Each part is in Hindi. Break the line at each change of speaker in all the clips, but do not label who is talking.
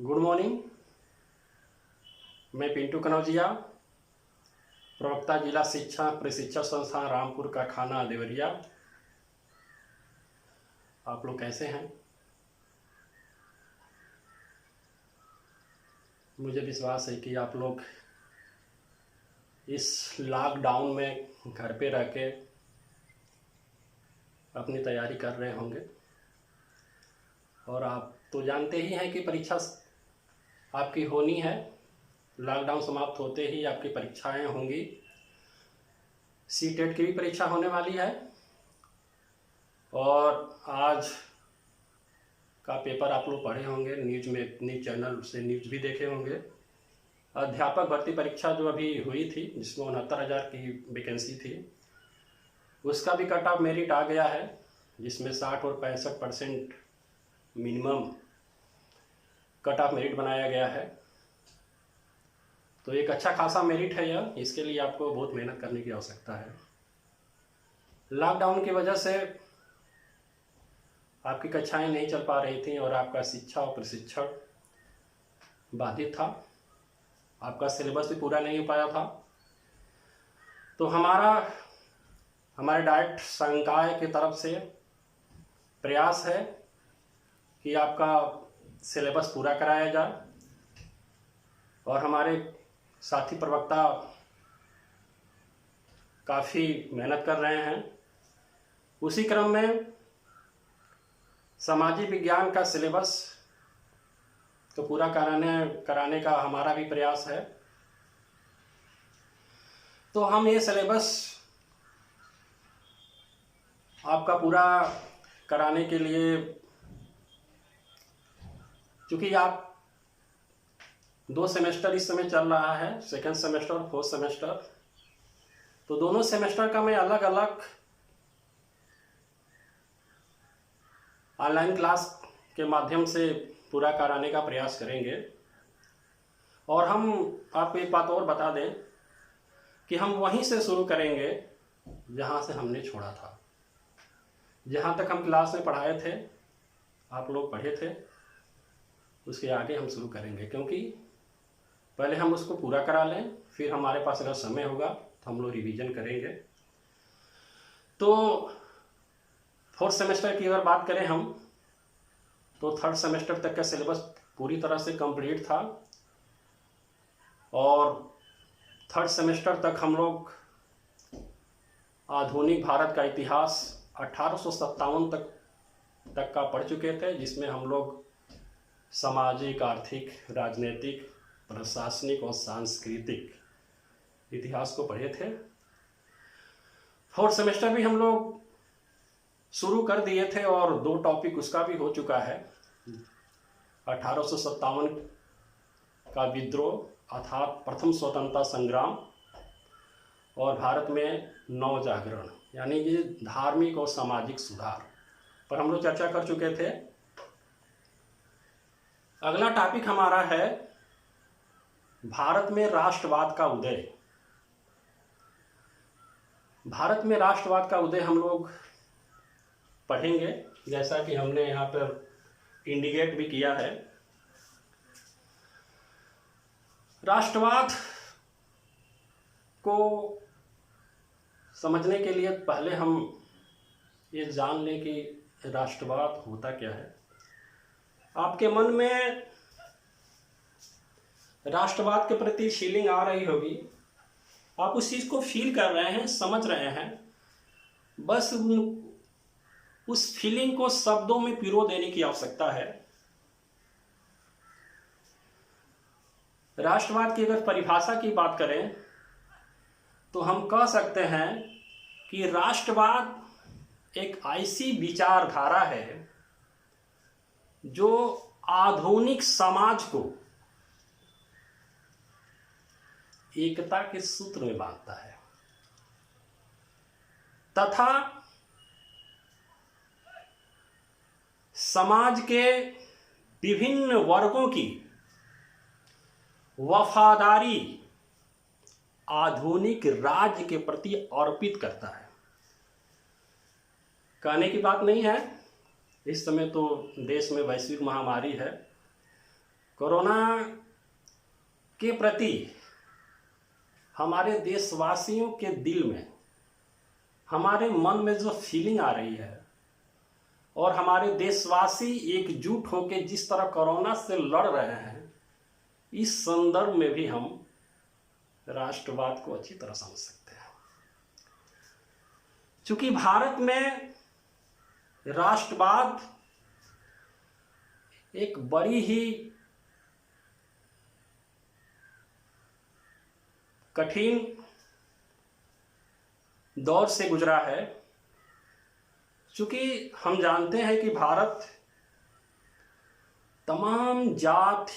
Good morning. मैं पिंटू कनौजिया, प्रवक्ता जिला शिक्षा प्रशिक्षण संस्थान रामपुर का खाना देवरिया। आप लोग कैसे हैं? मुझे विश्वास है कि आप लोग इस लॉकडाउन में घर पे रह के अपनी तैयारी कर रहे होंगे। और आप तो जानते ही हैं कि परीक्षा आपकी होनी है। लॉकडाउन समाप्त होते ही आपकी परीक्षाएं होंगी। सीटेट की भी परीक्षा होने वाली है और आज का पेपर आप लोग पढ़े होंगे, न्यूज़ चैनल से न्यूज़ भी देखे होंगे। अध्यापक भर्ती परीक्षा जो अभी हुई थी, जिसमें 69,000 की वैकेंसी थी, उसका भी कट ऑफ मेरिट आ गया है, जिसमें 60 और 65% मिनिमम कट ऑफ मेरिट बनाया गया है। तो एक अच्छा खासा मेरिट है यह। इसके लिए आपको बहुत मेहनत करने की आवश्यकता है। लॉकडाउन की वजह से आपकी कक्षाएं नहीं चल पा रही थी और आपका शिक्षा और प्रशिक्षण बाधित था। आपका सिलेबस भी पूरा नहीं हो पाया था। तो हमारे डाइट संकाय की तरफ से प्रयास है कि आपका सिलेबस पूरा कराया जाए और हमारे साथी प्रवक्ता काफ़ी मेहनत कर रहे हैं। उसी क्रम में सामाजिक विज्ञान का सिलेबस तो पूरा कराने का हमारा भी प्रयास है। तो हम ये सिलेबस आपका पूरा कराने के लिए, चूँकि आप 2 सेमेस्टर इस समय चल रहा है, सेकेंड सेमेस्टर और फोर्थ सेमेस्टर, तो दोनों सेमेस्टर का मैं अलग अलग ऑनलाइन क्लास के माध्यम से पूरा कराने का प्रयास करेंगे। और हम आपको एक बात और बता दें कि हम वहीं से शुरू करेंगे जहाँ से हमने छोड़ा था। जहाँ तक हम क्लास में पढ़ाए थे, आप लोग पढ़े थे, उसके आगे हम शुरू करेंगे, क्योंकि पहले हम उसको पूरा करा लें, फिर हमारे पास अगर समय होगा तो हम लोग रिवीजन करेंगे। तो फोर्थ सेमेस्टर की अगर बात करें हम, तो थर्ड सेमेस्टर तक का सिलेबस पूरी तरह से कंप्लीट था और थर्ड सेमेस्टर तक हम लोग आधुनिक भारत का इतिहास 1857 तक का पढ़ चुके थे, जिसमें हम लोग सामाजिक, आर्थिक, राजनीतिक, प्रशासनिक और सांस्कृतिक इतिहास को पढ़े थे। फोर्थ सेमेस्टर भी हम लोग शुरू कर दिए थे और 2 टॉपिक उसका भी हो चुका है। 1857 का विद्रोह अर्थात प्रथम स्वतंत्रता संग्राम और भारत में नव जागरण, यानी कि धार्मिक और सामाजिक सुधार पर हम लोग चर्चा कर चुके थे। अगला टॉपिक हमारा है भारत में राष्ट्रवाद का उदय। भारत में राष्ट्रवाद का उदय हम लोग पढ़ेंगे, जैसा कि हमने यहाँ पर इंडिकेट भी किया है। राष्ट्रवाद को समझने के लिए पहले हम ये जान लें कि राष्ट्रवाद होता क्या है। आपके मन में राष्ट्रवाद के प्रति फीलिंग आ रही होगी, आप उस चीज़ को फील कर रहे हैं, समझ रहे हैं, बस उस फीलिंग को शब्दों में पिरो देने की आवश्यकता है। राष्ट्रवाद की अगर परिभाषा की बात करें तो हम कह सकते हैं कि राष्ट्रवाद एक ऐसी विचारधारा है जो आधुनिक समाज को एकता के सूत्र में बांधता है तथा समाज के विभिन्न वर्गों की वफादारी आधुनिक राज्य के प्रति अर्पित करता है। कहने की बात नहीं है, इस समय तो देश में वैश्विक महामारी है कोरोना के प्रति हमारे देशवासियों के दिल में, हमारे मन में जो फीलिंग आ रही है और हमारे देशवासी एकजुट होकर जिस तरह कोरोना से लड़ रहे हैं, इस संदर्भ में भी हम राष्ट्रवाद को अच्छी तरह समझ सकते हैं। चूंकि भारत में राष्ट्रवाद एक बड़ी ही कठिन दौर से गुजरा है। चूंकि हम जानते हैं कि भारत तमाम जात,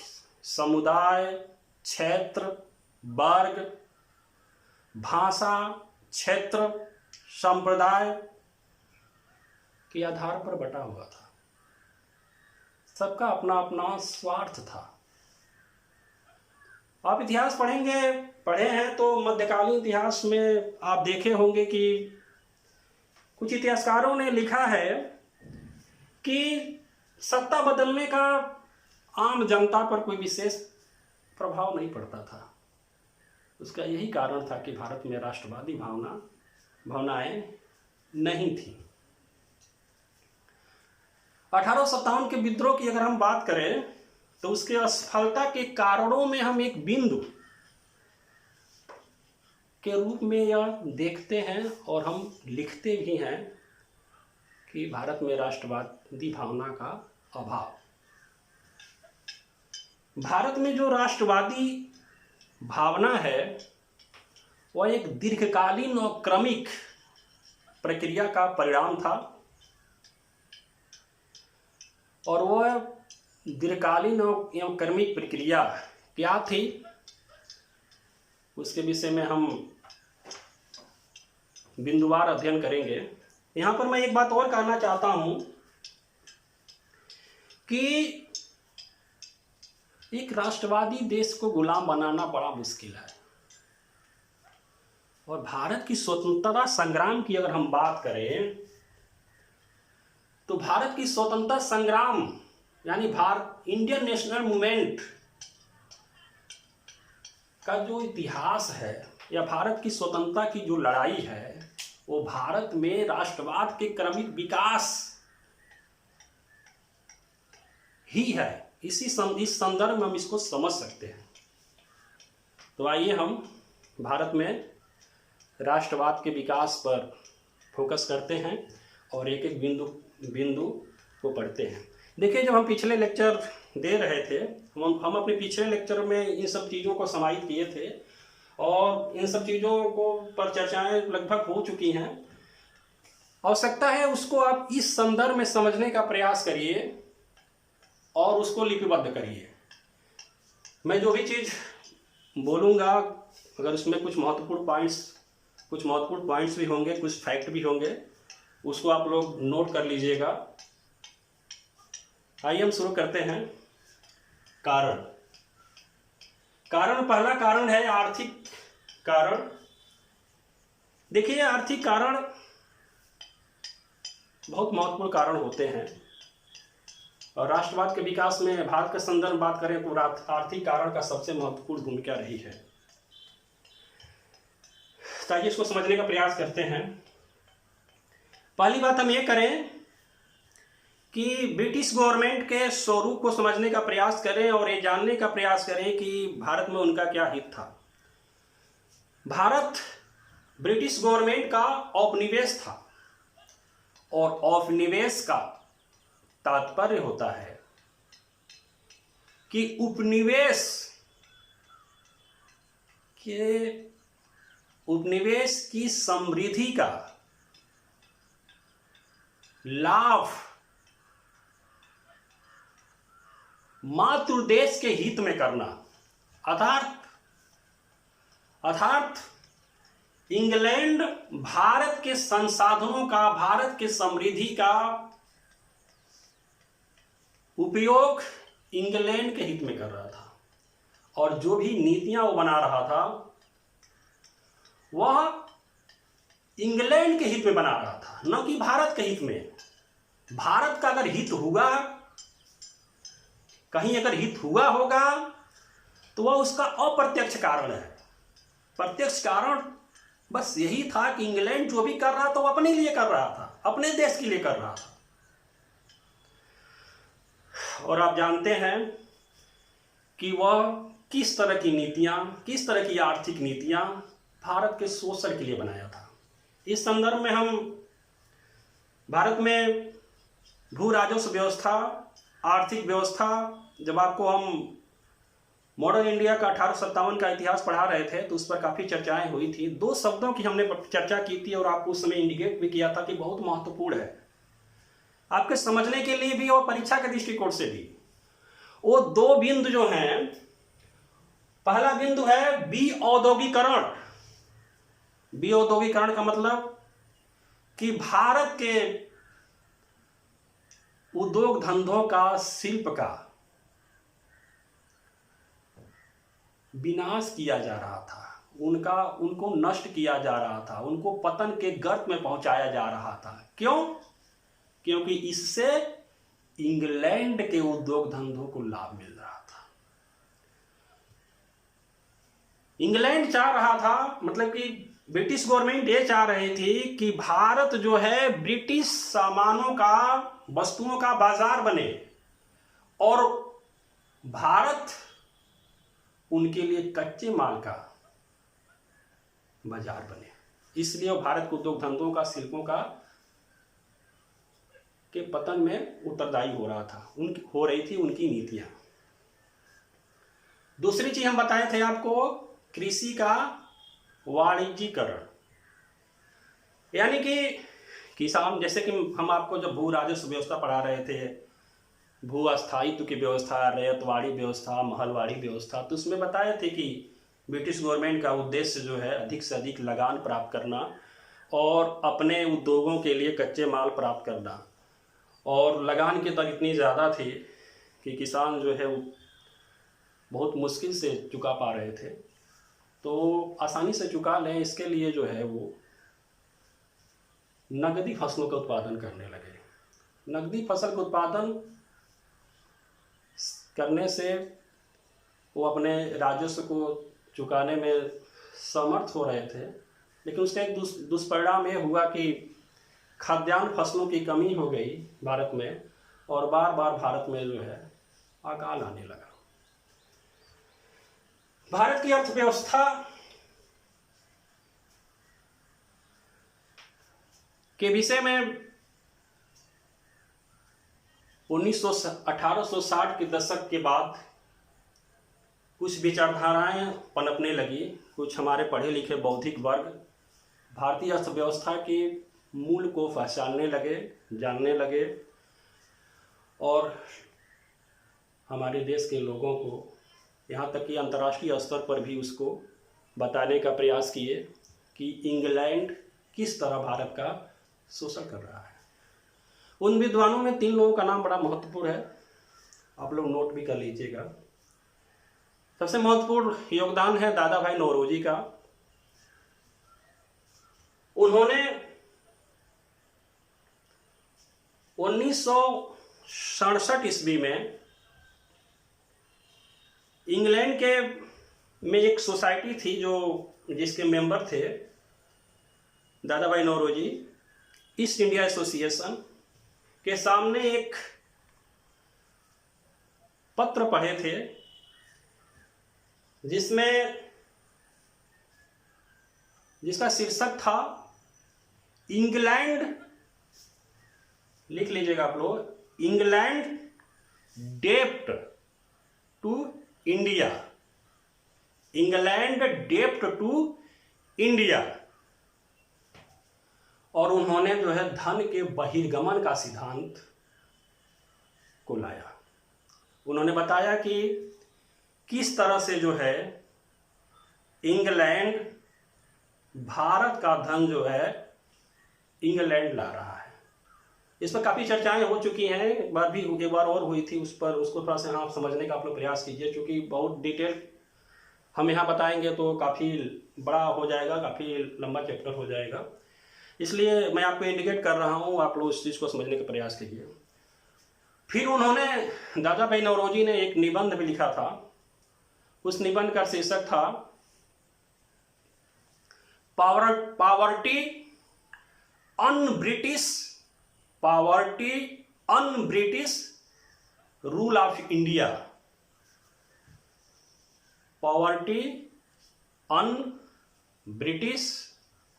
समुदाय, क्षेत्र, वर्ग, भाषा, क्षेत्र, संप्रदाय के आधार पर बटा हुआ था। सबका अपना अपना स्वार्थ था। आप इतिहास पढ़े हैं तो मध्यकालीन इतिहास में आप देखे होंगे कि कुछ इतिहासकारों ने लिखा है कि सत्ता बदलने का आम जनता पर कोई विशेष प्रभाव नहीं पड़ता था। उसका यही कारण था कि भारत में राष्ट्रवादी भावनाएं नहीं थी। 1857 के विद्रोह की अगर हम बात करें तो उसके असफलता के कारणों में हम एक बिंदु के रूप में यह देखते हैं और हम लिखते भी हैं कि भारत में राष्ट्रवादी भावना का अभाव। भारत में जो राष्ट्रवादी भावना है वह एक दीर्घकालीन और क्रमिक प्रक्रिया का परिणाम था, और वह दीर्घकालीन एवं क्रमिक प्रक्रिया क्या थी उसके विषय में हम बिंदुवार अध्ययन करेंगे। यहाँ पर मैं एक बात और कहना चाहता हूँ कि एक राष्ट्रवादी देश को गुलाम बनाना बड़ा मुश्किल है, और भारत की स्वतंत्रता संग्राम की अगर हम बात करें तो भारत की स्वतंत्रता संग्राम यानी इंडियन नेशनल मूवमेंट का जो इतिहास है या भारत की स्वतंत्रता की जो लड़ाई है वो भारत में राष्ट्रवाद के क्रमिक विकास ही है। इस संदर्भ में हम इसको समझ सकते हैं। तो आइए हम भारत में राष्ट्रवाद के विकास पर फोकस करते हैं और एक एक बिंदु को पढ़ते हैं। देखिए, जब हम पिछले लेक्चर दे रहे थे, हम अपने पिछले लेक्चर में इन सब चीज़ों को समाहित किए थे और इन सब चीज़ों को पर चर्चाएं लगभग हो चुकी हैं। आवश्यकता है उसको आप इस संदर्भ में समझने का प्रयास करिए और उसको लिपिबद्ध करिए। मैं जो भी चीज़ बोलूँगा, अगर उसमें कुछ महत्वपूर्ण पॉइंट्स भी होंगे, कुछ फैक्ट भी होंगे, उसको आप लोग नोट कर लीजिएगा। आइए हम शुरू करते हैं। पहला कारण है आर्थिक कारण। देखिए, आर्थिक कारण बहुत महत्वपूर्ण कारण होते हैं और राष्ट्रवाद के विकास में भारत के संदर्भ में बात करें तो आर्थिक कारण का सबसे महत्वपूर्ण भूमिका रही है। ताकि इसको समझने का प्रयास करते हैं। पहली बात हम ये करें कि ब्रिटिश गवर्नमेंट के स्वरूप को समझने का प्रयास करें और ये जानने का प्रयास करें कि भारत में उनका क्या हित था। भारत ब्रिटिश गवर्नमेंट का औपनिवेश था और औपनिवेश का तात्पर्य होता है कि उपनिवेश की समृद्धि का लाभ मातृ देश के हित में करना, अर्थात इंग्लैंड भारत के संसाधनों का, भारत के समृद्धि का उपयोग इंग्लैंड के हित में कर रहा था और जो भी नीतियां वो बना रहा था वह इंग्लैंड के हित में बना रहा था, न कि भारत के हित में। भारत का अगर हित हुआ कहीं अगर हित हुआ होगा तो वह उसका अप्रत्यक्ष कारण है। प्रत्यक्ष कारण बस यही था कि इंग्लैंड जो भी कर रहा था वो अपने लिए कर रहा था, अपने देश के लिए कर रहा था। और आप जानते हैं कि वह किस तरह की नीतियां, किस तरह की आर्थिक नीतियां भारत के शोषण के लिए बनाया था। इस संदर्भ में हम भारत में भू राजस्व व्यवस्था, आर्थिक व्यवस्था, जब आपको हम मॉडर्न इंडिया का 1857 का इतिहास पढ़ा रहे थे तो उस पर काफ़ी चर्चाएं हुई थी। 2 शब्दों की हमने चर्चा की थी और आपको उस समय इंडिकेट भी किया था कि बहुत महत्वपूर्ण है आपके समझने के लिए भी और परीक्षा के दृष्टिकोण से भी। वो 2 बिंदु जो हैं, पहला बिंदु है विऔद्योगीकरण। विऔद्योगीकरण का मतलब कि भारत के उद्योग धंधों का, शिल्प का विनाश किया जा रहा था, उनको नष्ट किया जा रहा था, उनको पतन के गर्त में पहुंचाया जा रहा था। क्यों? क्योंकि इससे इंग्लैंड के उद्योग धंधों को लाभ मिल रहा था। इंग्लैंड चाह रहा था, मतलब कि ब्रिटिश गवर्नमेंट ये चाह रही थी कि भारत जो है ब्रिटिश सामानों का, वस्तुओं का बाजार बने और भारत उनके लिए कच्चे माल का बाजार बने। इसलिए भारत के उद्योग धंधों का, शिल्पों का के पतन में उत्तरदायी हो रहा था, हो रही थी उनकी नीतियां। दूसरी चीज हम बताए थे आपको, कृषि का वाणिज्यीकरण, यानी कि किसान, जैसे कि हम आपको जब भू राजस्व व्यवस्था पढ़ा रहे थे, भू अस्थायित्व की व्यवस्था, रैयतवाड़ी व्यवस्था, महलवाड़ी व्यवस्था, तो उसमें बताए थे कि ब्रिटिश गवर्नमेंट का उद्देश्य जो है अधिक से अधिक लगान प्राप्त करना और अपने उद्योगों के लिए कच्चे माल प्राप्त करना। और लगान की दर इतनी ज़्यादा थी कि किसान जो है वो बहुत मुश्किल से चुका पा रहे थे। तो आसानी से चुका लें इसके लिए जो है वो नकदी फसलों का उत्पादन करने लगे। नकदी फसल का उत्पादन करने से वो अपने राजस्व को चुकाने में समर्थ हो रहे थे, लेकिन उसका एक दुष्परिणाम ये हुआ कि खाद्यान्न फसलों की कमी हो गई भारत में और बार बार भारत में जो है अकाल आने लगा। भारत की अर्थव्यवस्था के विषय में 1860 के दशक के बाद कुछ विचारधाराएं पनपने लगी। कुछ हमारे पढ़े लिखे बौद्धिक वर्ग भारतीय अर्थव्यवस्था के मूल को पहचानने लगे, जानने लगे और हमारे देश के लोगों को, यहाँ तक कि अंतर्राष्ट्रीय स्तर पर भी उसको बताने का प्रयास किए कि इंग्लैंड किस तरह भारत का शोषण कर रहा है। उन विद्वानों में 3 लोगों का नाम बड़ा महत्वपूर्ण है, आप लोग नोट भी कर लीजिएगा। सबसे महत्वपूर्ण योगदान है दादा भाई नौरोजी का। उन्होंने 1967 ईस्वी में इंग्लैंड के में एक सोसाइटी थी जो जिसके मेंबर थे दादा भाई नौरोजी, ईस्ट इंडिया एसोसिएशन के सामने एक पत्र पढ़े थे जिसका शीर्षक था इंग्लैंड, लिख लीजिएगा आप लोग, England dept to India, England dept to India. और उन्होंने जो है धन के बहिर्गमन का सिद्धांत को लाया। उन्होंने बताया कि किस तरह से जो है इंग्लैंड भारत का धन जो है इंग्लैंड ला रहा है। इस पर काफ़ी चर्चाएं हो चुकी हैं, एक बार और हुई थी उस पर, उसको थोड़ा सा आप समझने का आप लोग प्रयास कीजिए, क्योंकि बहुत डिटेल हम यहाँ बताएंगे तो काफ़ी बड़ा हो जाएगा, काफ़ी लंबा चैप्टर हो जाएगा। इसलिए मैं आपको इंडिकेट कर रहा हूँ, आप लोग इस चीज़ को समझने का प्रयास कीजिए। फिर उन्होंने, दादा भाई नौरोजी ने एक निबंध भी लिखा था। उस निबंध का शीर्षक था poverty un British rule of India. Poverty un British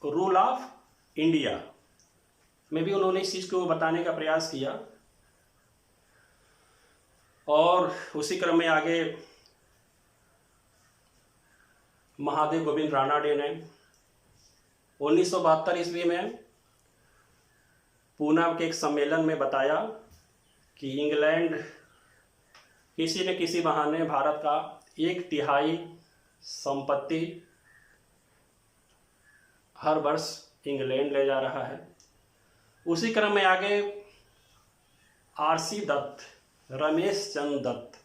rule of India में भी उन्होंने इस चीज को बताने का प्रयास किया। और उसी क्रम में आगे महादेव गोविंद रानाडे ने 1972 ईस्वी में पूना के एक सम्मेलन में बताया कि इंग्लैंड किसी न किसी बहाने भारत का 1/3 संपत्ति हर वर्ष इंग्लैंड ले जा रहा है। उसी क्रम में आगे आरसी दत्त, रमेश चंद्र दत्त,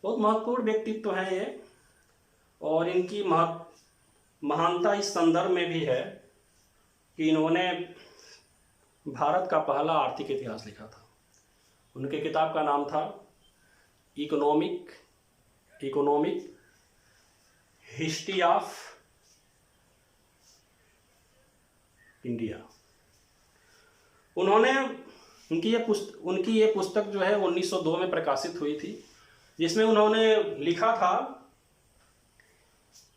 बहुत महत्वपूर्ण व्यक्तित्व हैं ये, और इनकी महानता इस संदर्भ में भी है कि इन्होंने भारत का पहला आर्थिक इतिहास लिखा था। उनके किताब का नाम था इकोनॉमिक हिस्ट्री ऑफ इंडिया। उन्होंने उनकी ये पुस्तक जो है 1902 में प्रकाशित हुई थी, जिसमें उन्होंने लिखा था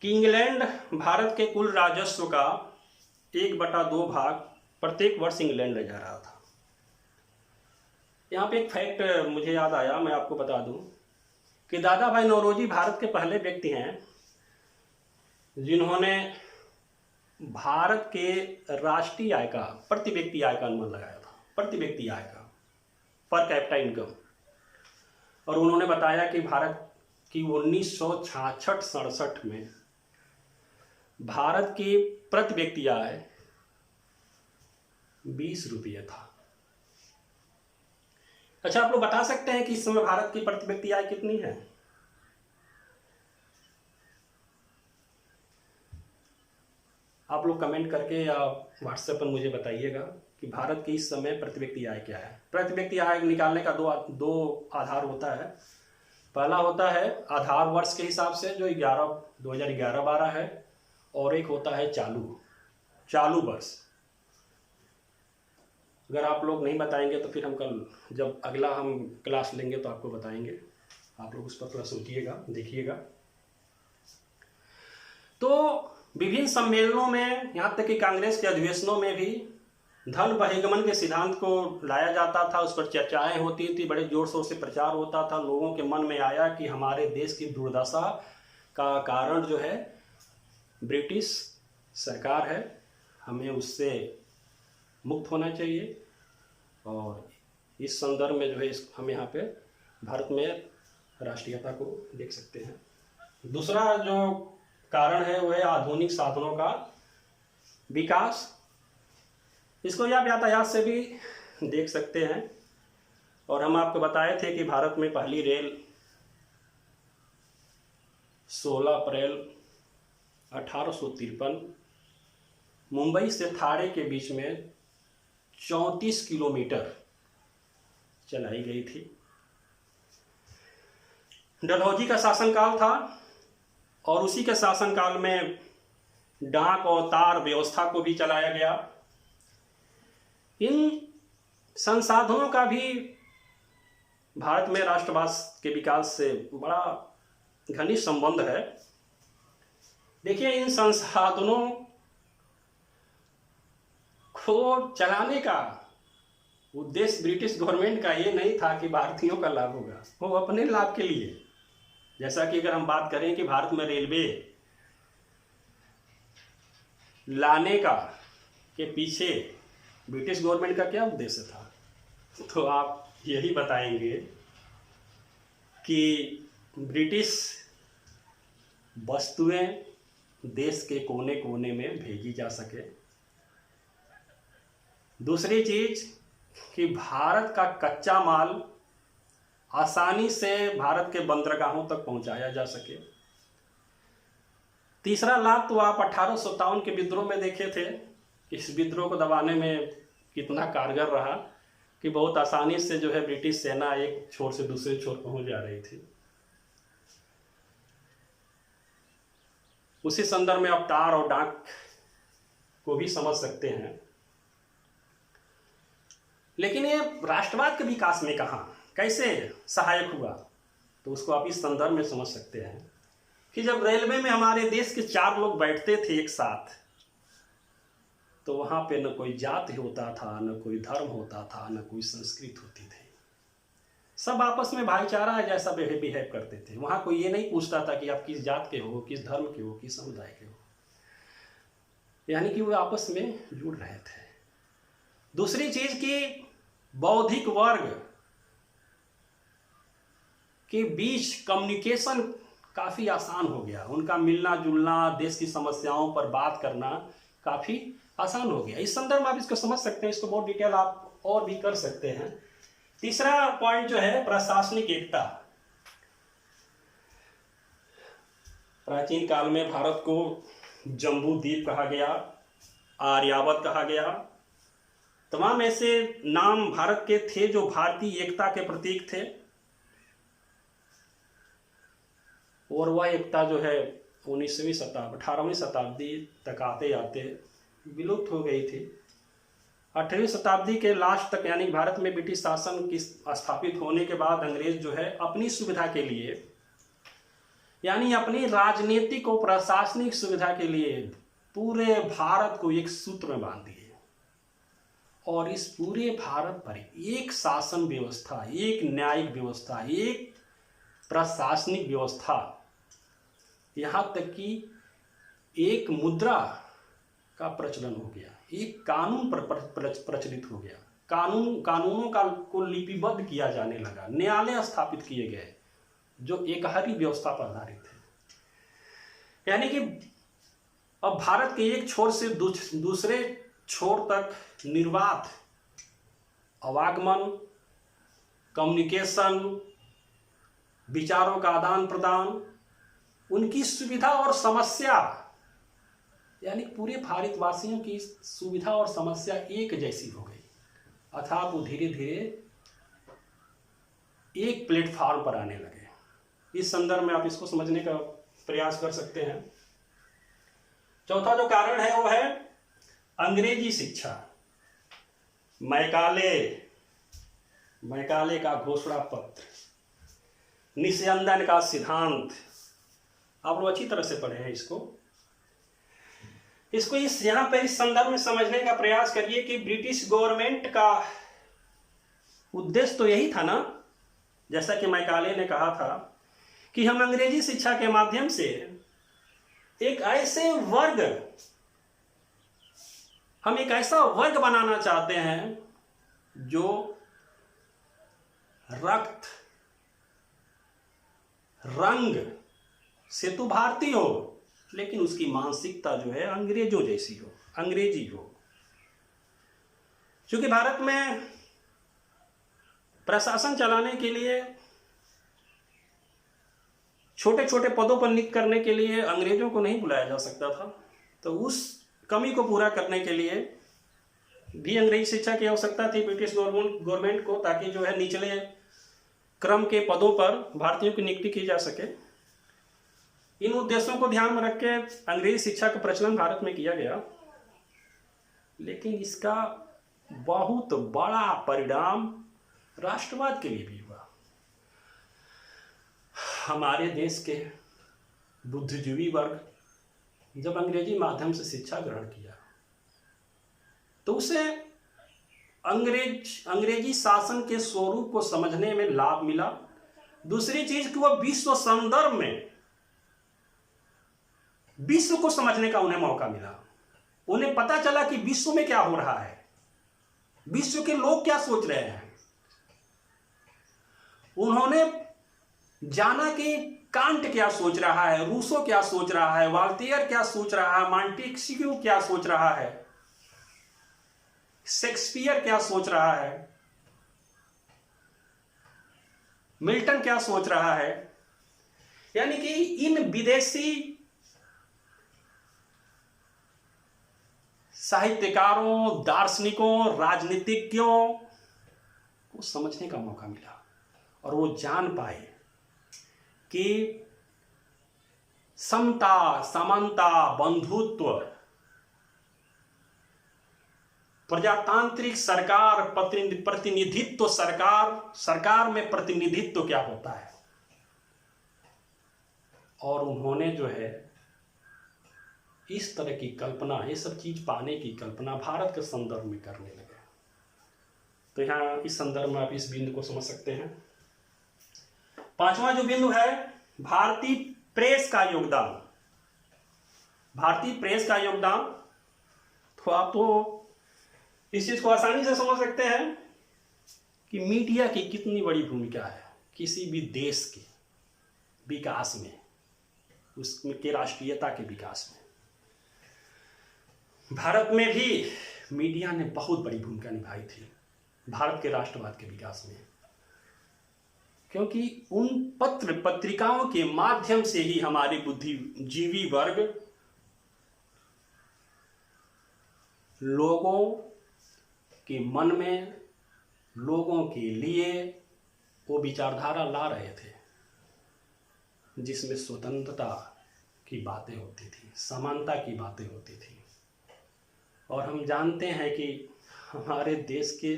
कि इंग्लैंड भारत के कुल राजस्व का 1/2 भाग प्रत्येक वर्ष इंग्लैंड ले जा रहा था। यहाँ पे एक फैक्ट मुझे याद आया, मैं आपको बता दूं कि दादा भाई नौरोजी भारत के पहले व्यक्ति हैं जिन्होंने भारत के राष्ट्रीय आय का, प्रति व्यक्ति आय का अनुमान लगाया था, प्रति व्यक्ति आय का, पर कैपिटा इनकम। और उन्होंने बताया कि भारत की 1966-67 में भारत की प्रति व्यक्ति आय 20 रुपये था। अच्छा, आप लोग बता सकते हैं कि इस समय भारत की प्रति व्यक्ति आय कितनी है? आप लोग कमेंट करके या व्हाट्सएप पर मुझे बताइएगा कि भारत की इस समय प्रति व्यक्ति आय क्या है। प्रति व्यक्ति आय निकालने का दो आधार होता है। पहला होता है आधार वर्ष के हिसाब से जो 2011-12 है, और एक होता है चालू वर्ष। अगर आप लोग नहीं बताएंगे तो फिर हम कल जब अगला हम क्लास लेंगे तो आपको बताएंगे। आप लोग उस पर थोड़ा सोचिएगा, देखिएगा। तो विभिन्न सम्मेलनों में, यहाँ तक कि कांग्रेस के अधिवेशनों में भी धन बहिर्गमन के सिद्धांत को लाया जाता था, उस पर चर्चाएं होती थी, बड़े जोर शोर से प्रचार होता था। लोगों के मन में आया कि हमारे देश की दुर्दशा का कारण जो है ब्रिटिश सरकार है, हमें उससे मुक्त होना चाहिए। और इस संदर्भ में जो है हम यहाँ पे भारत में राष्ट्रीयता को देख सकते हैं। दूसरा जो कारण है वो है आधुनिक साधनों का विकास। इसको आप यातायात से भी देख सकते हैं। और हम आपको बताए थे कि भारत में पहली रेल 16 अप्रैल 1853 मुंबई से थाने के बीच में 34 किलोमीटर चलाई गई थी। डलहौजी का शासनकाल था, और उसी के शासनकाल में डाक और तार व्यवस्था को भी चलाया गया। इन संसाधनों का भी भारत में राष्ट्रवाद के विकास से बड़ा घनिष्ठ संबंध है। देखिए, इन संसाधनों को चलाने का उद्देश्य ब्रिटिश गवर्नमेंट का ये नहीं था कि भारतीयों का लाभ होगा, वो अपने लाभ के लिए। जैसा कि अगर हम बात करें कि भारत में रेलवे लाने का के पीछे ब्रिटिश गवर्नमेंट का क्या उद्देश्य था, तो आप यही बताएंगे कि ब्रिटिश वस्तुएं देश के कोने कोने में भेजी जा सके। दूसरी चीज कि भारत का कच्चा माल आसानी से भारत के बंदरगाहों तक पहुंचाया जा सके। तीसरा लाभ तो आप 1857 के विद्रोह में देखे थे, इस विद्रोह को दबाने में कितना कारगर रहा। कि बहुत आसानी से जो है ब्रिटिश सेना एक छोर से दूसरे छोर पहुंच जा रही थी। उसी संदर्भ में आप तार और डाक को भी समझ सकते हैं। लेकिन ये राष्ट्रवाद के विकास में कहाँ कैसे सहायक हुआ, तो उसको आप इस संदर्भ में समझ सकते हैं कि जब रेलवे में हमारे देश के 4 लोग बैठते थे एक साथ, तो वहाँ पे न कोई जाति होता था, न कोई धर्म होता था, न कोई संस्कृति होती थी। सब आपस में भाईचारा जैसा बिहेव करते थे। वहाँ कोई ये नहीं पूछता था कि आप किस जात के हो, किस धर्म के हो, किस समुदाय के हो। यानी कि वो आपस में जुड़ रहे थे। दूसरी चीज कि बौद्धिक वर्ग के बीच कम्युनिकेशन काफ़ी आसान हो गया। उनका मिलना जुलना, देश की समस्याओं पर बात करना काफ़ी आसान हो गया। इस संदर्भ में आप इसको समझ सकते हैं, इसको बहुत डिटेल आप और भी कर सकते हैं। तीसरा पॉइंट जो है प्रशासनिक एकता। प्राचीन काल में भारत को जम्बू द्वीप कहा गया, आर्यावत कहा गया। तमाम ऐसे नाम भारत के थे जो भारतीय एकता के प्रतीक थे, और वह एकता जो है 18वीं शताब्दी तक आते आते विलुप्त हो गई थी। 18वीं शताब्दी के लास्ट तक, यानी भारत में ब्रिटिश शासन की स्थापित होने के बाद अंग्रेज जो है अपनी सुविधा के लिए, यानी अपनी राजनीतिक और प्रशासनिक सुविधा के लिए पूरे भारत को एक सूत्र में बांध दिए, और इस पूरे भारत पर एक शासन व्यवस्था, एक न्यायिक व्यवस्था, एक प्रशासनिक व्यवस्था, यहाँ तक कि एक मुद्रा का प्रचलन हो गया, एक कानून प्रचलित हो गया, कानूनों को लिपिबद्ध किया जाने लगा, न्यायालय स्थापित किए गए जो एकहरी व्यवस्था पर आधारित है। यानी कि अब भारत के एक छोर से दूसरे छोर तक निर्बाध आवागमन, कम्युनिकेशन, विचारों का आदान प्रदान, उनकी सुविधा और समस्या, यानी पूरे भारतवासियों की सुविधा और समस्या एक जैसी हो गई, अर्थात वो धीरे धीरे एक प्लेटफॉर्म पर आने लगे। इस संदर्भ में आप इसको समझने का प्रयास कर सकते हैं। चौथा जो कारण है वो है अंग्रेजी शिक्षा। मैकाले का घोषणा पत्र, निस्यंदन का सिद्धांत, आप लोग अच्छी तरह से पढ़े हैं इसको यहाँ पे इस संदर्भ में समझने का प्रयास करिए कि ब्रिटिश गवर्नमेंट का उद्देश्य तो यही था ना, जैसा कि मैकाले ने कहा था कि हम अंग्रेजी शिक्षा के माध्यम से एक ऐसा वर्ग बनाना चाहते हैं जो रक्त रंग से तो भारतीय हो, लेकिन उसकी मानसिकता जो है अंग्रेजों जैसी हो, अंग्रेजी हो। क्योंकि भारत में प्रशासन चलाने के लिए, छोटे छोटे पदों पर नियुक्त करने के लिए अंग्रेजों को नहीं बुलाया जा सकता था, तो उस कमी को पूरा करने के लिए भी अंग्रेजी शिक्षा की आवश्यकता थी ब्रिटिश गवर्नमेंट को, ताकि जो है निचले क्रम के पदों पर भारतीयों की नियुक्ति की जा सके। इन उद्देश्यों को ध्यान में रख के अंग्रेजी शिक्षा का प्रचलन भारत में किया गया, लेकिन इसका बहुत बड़ा परिणाम राष्ट्रवाद के लिए भी हुआ। हमारे देश के बुद्धिजीवी वर्ग जब अंग्रेजी माध्यम से शिक्षा ग्रहण किया तो उसे अंग्रेजी शासन के स्वरूप को समझने में लाभ मिला। दूसरी चीज कि वह विश्व संदर्भ में विश्व को समझने का उन्हें मौका मिला। उन्हें पता चला कि विश्व में क्या हो रहा है, विश्व के लोग क्या सोच रहे हैं। उन्होंने जाना कि कांट क्या सोच रहा है, रूसो क्या सोच रहा है, वाल्टियर क्या सोच रहा है, मॉन्टेस्क्यू क्या सोच रहा है, शेक्सपियर क्या सोच रहा है, मिल्टन क्या सोच रहा है। यानी कि इन विदेशी साहित्यकारों, दार्शनिकों, राजनीतिज्ञों वो समझने का मौका मिला और वो जान पाए कि समता, समानता, बंधुत्व, प्रजातांत्रिक सरकार, प्रतिनिधित्व, सरकार में प्रतिनिधित्व क्या होता है। और उन्होंने जो है इस तरह की कल्पना, ये सब चीज पाने की कल्पना भारत के संदर्भ में करने लगे। तो यहाँ इस संदर्भ में आप इस बिंदु को समझ सकते हैं। पांचवा जो बिंदु है, भारतीय प्रेस का योगदान। भारतीय प्रेस का योगदान, तो आप तो इस चीज को आसानी से समझ सकते हैं कि मीडिया की कितनी बड़ी भूमिका है किसी भी देश के विकास में, उसके राष्ट्रीयता के विकास में। भारत में भी मीडिया ने बहुत बड़ी भूमिका निभाई थी भारत के राष्ट्रवाद के विकास में, क्योंकि उन पत्रिकाओं के माध्यम से ही हमारे बुद्धिजीवी वर्ग लोगों के मन में, लोगों के लिए वो विचारधारा ला रहे थे जिसमें स्वतंत्रता की बातें होती थी, समानता की बातें होती थी। और हम जानते हैं कि हमारे देश के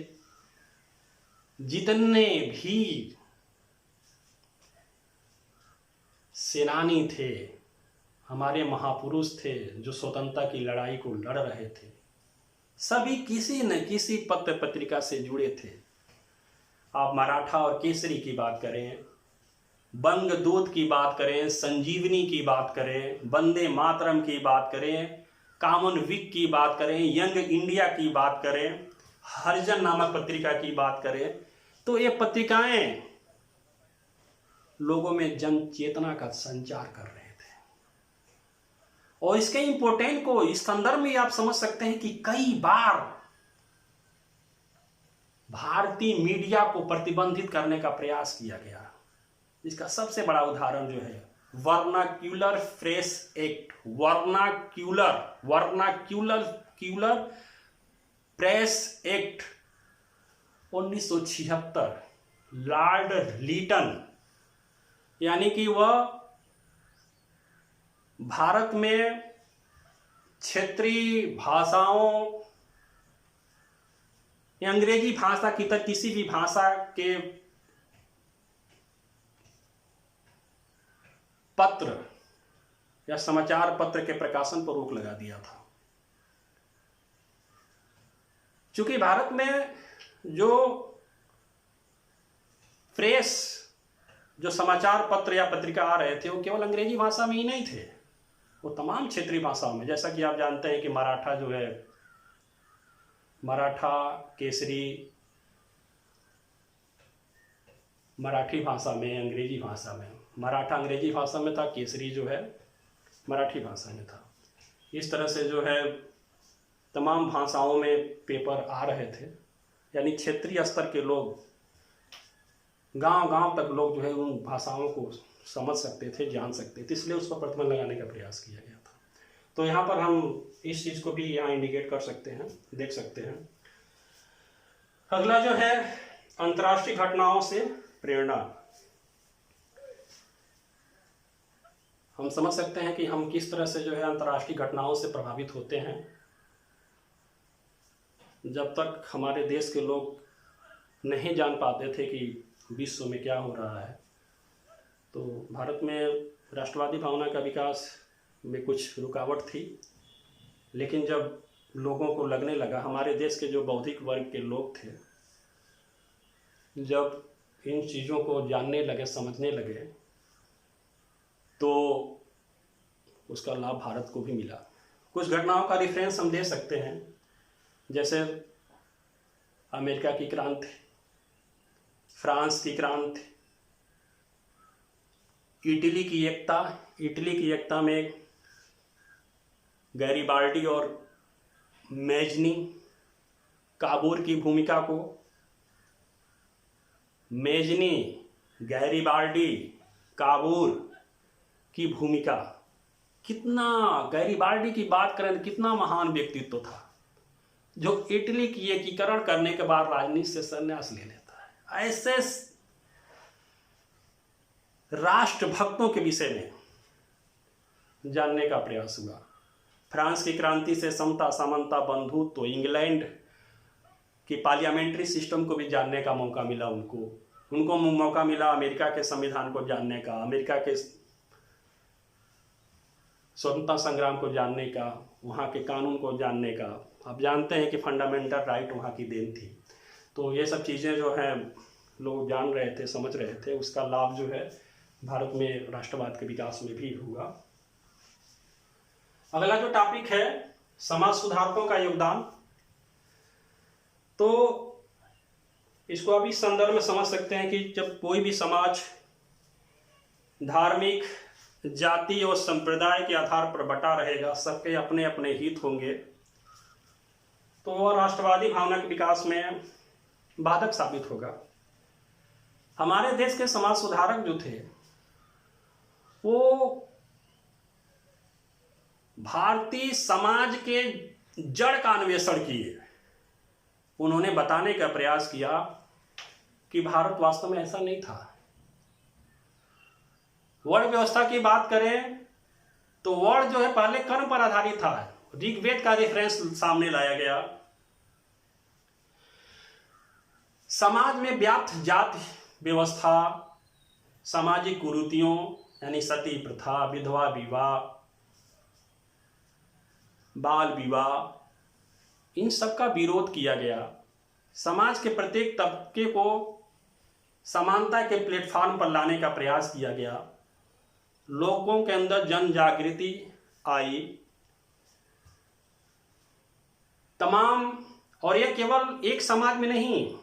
जितने भी सेनानी थे, हमारे महापुरुष थे जो स्वतंत्रता की लड़ाई को लड़ रहे थे, सभी किसी न किसी पत्र पत्रिका से जुड़े थे। आप मराठा और केसरी की बात करें, बंगदूत की बात करें, संजीवनी की बात करें, वंदे मातरम की बात करें, कॉमनवेल्थ की बात करें, यंग इंडिया की बात करें, हरिजन नामक पत्रिका की बात करें, तो ये पत्रिकाएं लोगों में जन चेतना का संचार कर रहे थे। और इसके इंपोर्टेंट को इस संदर्भ में आप समझ सकते हैं कि कई बार भारतीय मीडिया को प्रतिबंधित करने का प्रयास किया गया। इसका सबसे बड़ा उदाहरण जो है vernacular press act, vernacular press act 1976, Lord Lytton, यानी कि वह भारत में क्षेत्रीय भाषाओं या अंग्रेजी भाषा की तरह किसी भी भाषा के पत्र या समाचार पत्र के प्रकाशन पर रोक लगा दिया था। चूंकि भारत में जो प्रेस, जो समाचार पत्र या पत्रिका आ रहे थे वो केवल अंग्रेजी भाषा में ही नहीं थे, वो तमाम क्षेत्रीय भाषाओं में, जैसा कि आप जानते हैं कि मराठा जो है, मराठा केसरी मराठी भाषा में, अंग्रेजी भाषा में, मराठा अंग्रेजी भाषा में था, केसरी जो है मराठी भाषा में था। इस तरह से जो है तमाम भाषाओं में पेपर आ रहे थे, यानी क्षेत्रीय स्तर के लोग, गांव-गांव तक लोग जो है उन भाषाओं को समझ सकते थे, जान सकते थे, इसलिए उस पर प्रतिबंध लगाने का प्रयास किया गया था। तो यहाँ पर हम इस चीज़ को भी यहाँ इंडिकेट कर सकते हैं, देख सकते हैं। अगला जो है अंतर्राष्ट्रीय घटनाओं से प्रेरणा। हम समझ सकते हैं कि हम किस तरह से जो है अंतर्राष्ट्रीय घटनाओं से प्रभावित होते हैं। जब तक हमारे देश के लोग नहीं जान पाते थे कि विश्व में क्या हो रहा है, तो भारत में राष्ट्रवादी भावना का विकास में कुछ रुकावट थी। लेकिन जब लोगों को लगने लगा, हमारे देश के जो बौद्धिक वर्ग के लोग थे, जब इन चीज़ों को जानने लगे, समझने लगे, तो उसका लाभ भारत को भी मिला। कुछ घटनाओं का रेफरेंस हम दे सकते हैं, जैसे अमेरिका की क्रांति, फ्रांस की क्रांति, इटली की एकता में गैरिबाल्डी और मेजनी काबूर की भूमिका को, मेजनी, गैरिबाल्डी, काबूर की भूमिका, कितना गैरिबाल्डी की बात करें तो कितना महान व्यक्तित्व था, जो इटली की एकीकरण करने के बाद राजनीति से संन्यास ले लेता है। ऐसे राष्ट्रभक्तों के विषय में जानने का प्रयास हुआ। फ्रांस की क्रांति से समता, समानता, बंधुत्व, तो इंग्लैंड की पार्लियामेंट्री सिस्टम को भी जानने का मौका मिला उनको मौका मिला अमेरिका के संविधान को जानने का, अमेरिका के स्वतंत्रता संग्राम को जानने का, वहाँ के कानून को जानने का। आप जानते हैं कि फंडामेंटल राइट वहाँ की देन थी। तो ये सब चीज़ें जो हैं लोग जान रहे थे, समझ रहे थे, उसका लाभ जो है भारत में राष्ट्रवाद के विकास में भी हुआ। अगला जो टॉपिक है समाज सुधारकों का योगदान, तो इसको अभी संदर्भ में समझ सकते हैं कि जब कोई भी समाज धार्मिक, जाति और संप्रदाय के आधार पर बटा रहेगा, सबके अपने अपने हित होंगे, तो वह राष्ट्रवादी भावना के विकास में बाधक साबित होगा। हमारे देश के समाज सुधारक जो थे वो भारतीय समाज के जड़ का अन्वेषण किए। उन्होंने बताने का प्रयास किया कि भारत वास्तव में ऐसा नहीं था। वर्ण व्यवस्था की बात करें तो वर्ण जो है पहले कर्म पर आधारित था। ऋग्वेद का रेफरेंस सामने लाया गया। समाज में व्याप्त जाति व्यवस्था, सामाजिक कुरीतियों यानी सती प्रथा, विधवा विवाह, बाल विवाह, इन सब का विरोध किया गया। समाज के प्रत्येक तबके को समानता के प्लेटफॉर्म पर लाने का प्रयास किया गया। लोगों के अंदर जन जागृति आई तमाम, और यह केवल एक समाज में नहीं,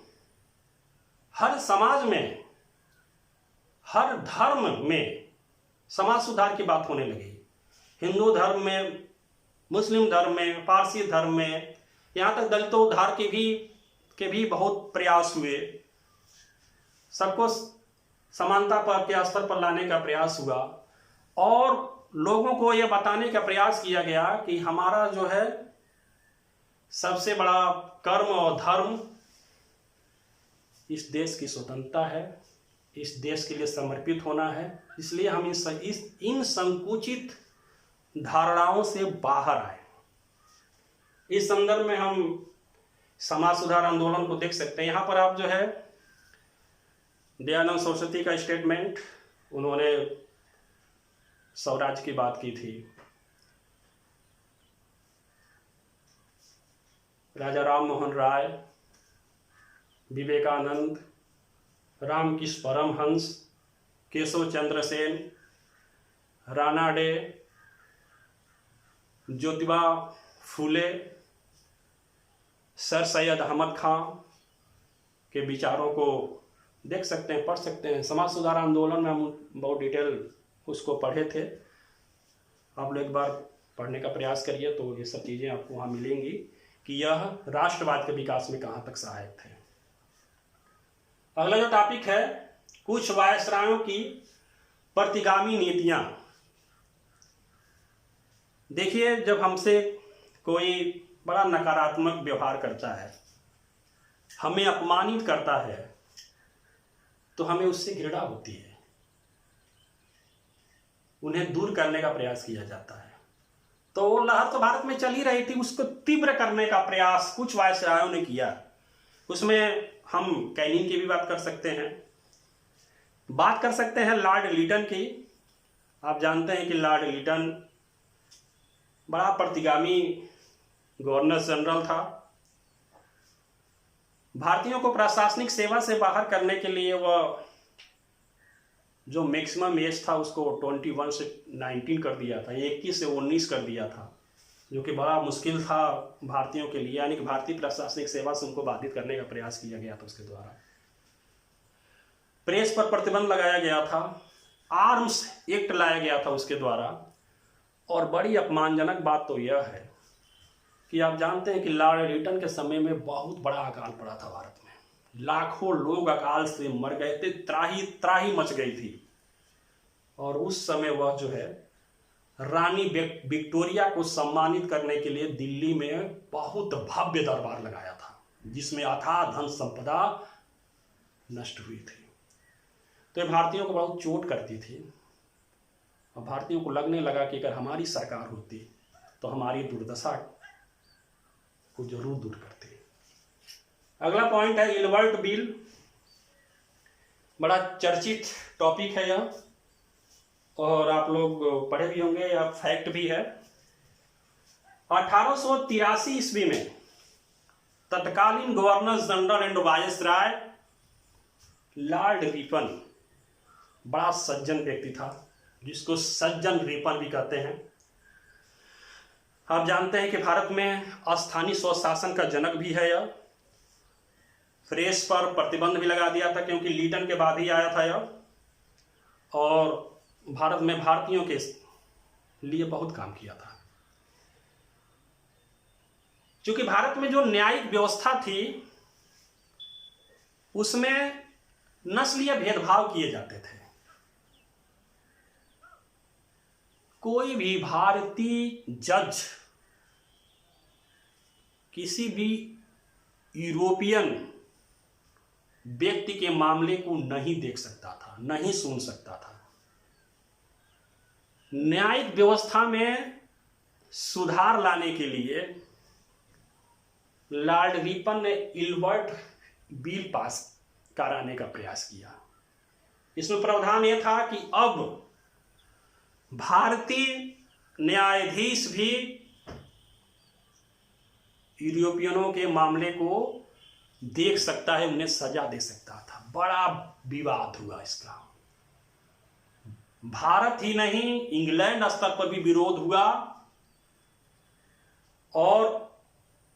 हर समाज में, हर धर्म में समाज सुधार की बात होने लगी। हिंदू धर्म में, मुस्लिम धर्म में, पारसी धर्म में, यहाँ तक दलितों उद्धार के भी बहुत प्रयास हुए। सबको समानता पर के स्तर पर लाने का प्रयास हुआ और लोगों को यह बताने का प्रयास किया गया कि हमारा जो है सबसे बड़ा कर्म और धर्म इस देश की स्वतंत्रता है, इस देश के लिए समर्पित होना है। इसलिए हम इन संकुचित धारणाओं से बाहर आए। इस संदर्भ में हम समाज सुधार आंदोलन को देख सकते हैं। यहाँ पर आप जो है दयानंद सरस्वती का स्टेटमेंट, उन्होंने स्वराज की बात की थी। राजा राम मोहन राय, विवेकानंद, रामकृष्ण परमहंस, केशव चंद्र सेन, राणा डे, ज्योतिबा फूले, सर सैयद अहमद खां के विचारों को देख सकते हैं, पढ़ सकते हैं। समाज सुधार आंदोलन में हम बहुत डिटेल उसको पढ़े थे। आप लोग एक बार पढ़ने का प्रयास करिए तो ये सब चीज़ें आपको वहाँ मिलेंगी कि यह राष्ट्रवाद के विकास में कहाँ तक सहायक थे। अगला जो टॉपिक है, कुछ वायसरायों की प्रतिगामी नीतियाँ। देखिए, जब हमसे कोई बड़ा नकारात्मक व्यवहार करता है, हमें अपमानित करता है, तो हमें उससे घृणा होती है, उन्हें दूर करने का प्रयास किया जाता है। तो वो लहर तो भारत में चल ही रही थी, उसको तीव्र करने का प्रयास कुछ वायसरायों ने किया। उसमें हम कैनिंग की भी बात कर सकते हैं, बात कर सकते हैं लॉर्ड लिटन की। आप जानते हैं कि लॉर्ड लिटन बड़ा प्रतिगामी गवर्नर जनरल था। भारतीयों को प्रशासनिक सेवा से बाहर करने के लिए वह जो मैक्सिमम एज था उसको 21 से 19 कर दिया था, 21 से 19 कर दिया था, जो कि बड़ा मुश्किल था भारतीयों के लिए। यानी कि भारतीय प्रशासनिक सेवा से उनको बाधित करने का प्रयास किया गया था उसके द्वारा। प्रेस पर प्रतिबंध लगाया गया था, आर्म्स एक्ट लाया गया था उसके द्वारा। और बड़ी अपमानजनक बात तो यह है कि आप जानते हैं कि लॉर्ड लिटन के समय में बहुत बड़ा अकाल पड़ा था भारत में। लाखों लोग अकाल से मर गए थे, त्राही मच गई थी। और उस समय वह जो है रानी विक्टोरिया को सम्मानित करने के लिए दिल्ली में बहुत भव्य दरबार लगाया था, जिसमें अथाह धन संपदा नष्ट हुई थी। तो ये भारतीयों को बहुत चोट करती थी और भारतीयों को लगने लगा कि अगर हमारी सरकार होती तो हमारी दुर्दशा को जरूर दूर करती। अगला पॉइंट है इल्बर्ट बिल। बड़ा चर्चित टॉपिक है यह और आप लोग पढ़े भी होंगे, यह फैक्ट भी है। 1883 ईस्वी में तत्कालीन governor general and viceroy Lord Ripon, बड़ा सज्जन व्यक्ति था जिसको सज्जन रिपन भी कहते हैं। आप जानते हैं कि भारत में स्थानीय स्वशासन का जनक भी है यह। प्रेस पर प्रतिबंध भी लगा दिया था क्योंकि लीटन के बाद ही आया था यह, और भारत में भारतीयों के लिए बहुत काम किया था। क्योंकि भारत में जो न्यायिक व्यवस्था थी उसमें नस्लीय भेदभाव किए जाते थे। कोई भी भारतीय जज किसी भी यूरोपियन व्यक्ति के मामले को नहीं देख सकता था, नहीं सुन सकता था। न्यायिक व्यवस्था में सुधार लाने के लिए लॉर्ड रिपन ने इल्बर्ट बिल पास कराने का प्रयास किया। इसमें प्रावधान यह था कि अब भारतीय न्यायाधीश भी यूरोपियनों के मामले को देख सकता है, उन्हें सजा दे सकता था। बड़ा विवाद हुआ इसका। भारत ही नहीं, इंग्लैंड स्तर पर भी विरोध हुआ और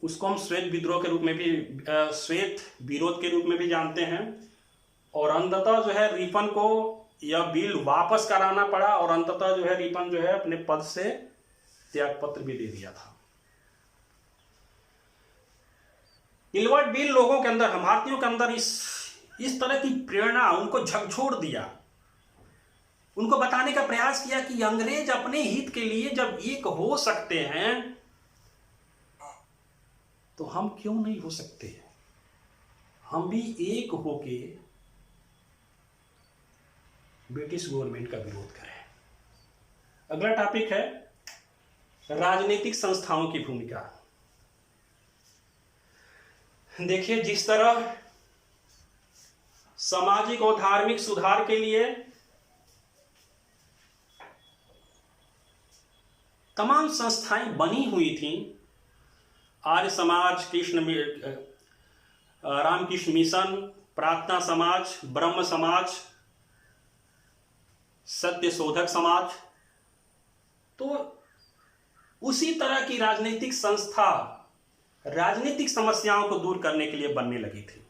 उसको हम श्वेत विद्रोह के रूप में भी, श्वेत विरोध के रूप में भी जानते हैं। और अंततः जो है रिपन को यह बिल वापस कराना पड़ा और अंततः जो है रिपन जो है अपने पद से त्यागपत्र भी दे दिया था। इल्बर्ट बिल लोगों के अंदर, हम भारतीयों के अंदर इस तरह की प्रेरणा, उनको झकझोर दिया, उनको बताने का प्रयास किया कि अंग्रेज अपने हित के लिए जब एक हो सकते हैं तो हम क्यों नहीं हो सकते। हम भी एक होके ब्रिटिश गवर्नमेंट का विरोध करें। अगला टॉपिक है राजनीतिक संस्थाओं की भूमिका। देखिए, जिस तरह सामाजिक और धार्मिक सुधार के लिए तमाम संस्थाएं बनी हुई थीं, आर्य समाज, रामकृष्ण मिशन, प्रार्थना समाज, ब्रह्म समाज, सत्य शोधक समाज, तो उसी तरह की राजनीतिक संस्था राजनीतिक समस्याओं को दूर करने के लिए बनने लगी थी।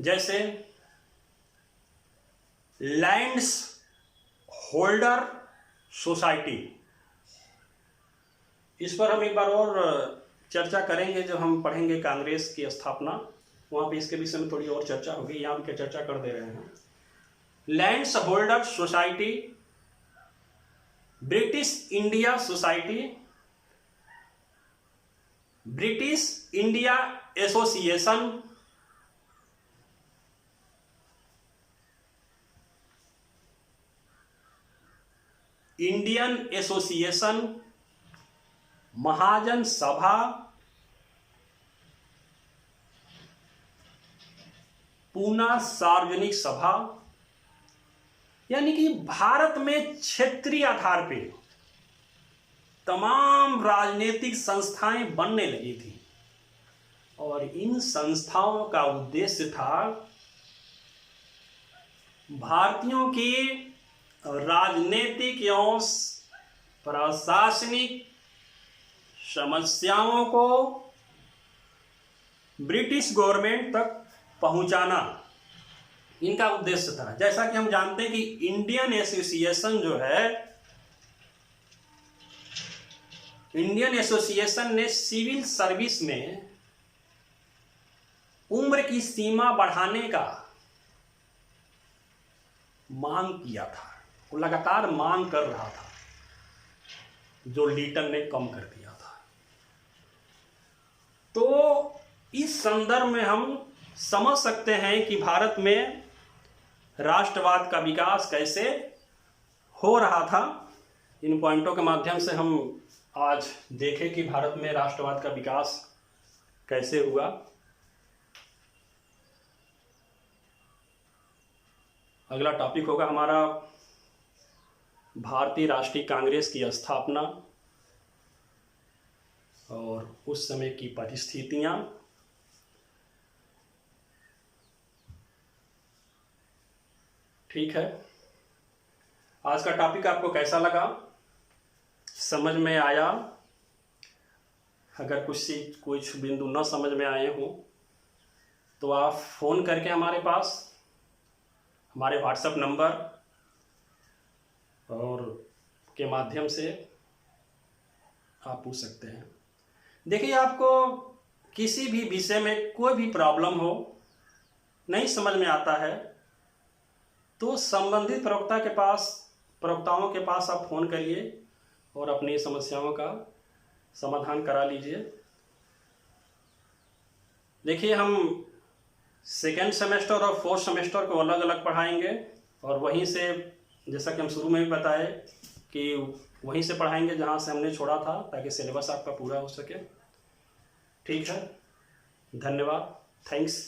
जैसे लैंड्स होल्डर सोसाइटी, इस पर हम एक बार और चर्चा करेंगे जब हम पढ़ेंगे कांग्रेस की स्थापना, वहां पे इसके विषय में थोड़ी और चर्चा होगी। यहां भी चर्चा कर दे रहे हैं। Lands holder society, British India society, British India association, Indian association, Mahajan Sabha, Poona सार्वजनिक सभा, यानी कि भारत में क्षेत्रीय आधार पे तमाम राजनीतिक संस्थाएं बनने लगी थी और इन संस्थाओं का उद्देश्य था भारतीयों की राजनीतिक एवं प्रशासनिक समस्याओं को ब्रिटिश गवर्नमेंट तक पहुंचाना, इनका उद्देश्य था। जैसा कि हम जानते हैं कि इंडियन एसोसिएशन जो है, इंडियन एसोसिएशन ने सिविल सर्विस में उम्र की सीमा बढ़ाने का मांग किया था। वो लगातार मांग कर रहा था, जो लीटन ने कम कर दिया था। तो इस संदर्भ में हम समझ सकते हैं कि भारत में राष्ट्रवाद का विकास कैसे हो रहा था। इन पॉइंटों के माध्यम से हम आज देखें कि भारत में राष्ट्रवाद का विकास कैसे हुआ। अगला टॉपिक होगा हमारा भारतीय राष्ट्रीय कांग्रेस की स्थापना और उस समय की परिस्थितियां। ठीक है, आज का टॉपिक आपको कैसा लगा, समझ में आया? अगर कुछ बिंदु न समझ में आए हो तो आप फ़ोन करके हमारे पास हमारे व्हाट्सएप नंबर और के माध्यम से आप पूछ सकते हैं। देखिए, आपको किसी भी विषय में कोई भी प्रॉब्लम हो, नहीं समझ में आता है, तो संबंधित प्रवक्ताओं के पास आप फ़ोन करिए और अपनी समस्याओं का समाधान करा लीजिए। देखिए, हम सेकेंड सेमेस्टर और फोर्थ सेमेस्टर को अलग अलग पढ़ाएंगे और वहीं से, जैसा कि हम शुरू में भी बताए, कि वहीं से पढ़ाएंगे जहाँ से हमने छोड़ा था, ताकि सिलेबस आपका पूरा हो सके। ठीक है, धन्यवाद, थैंक्स।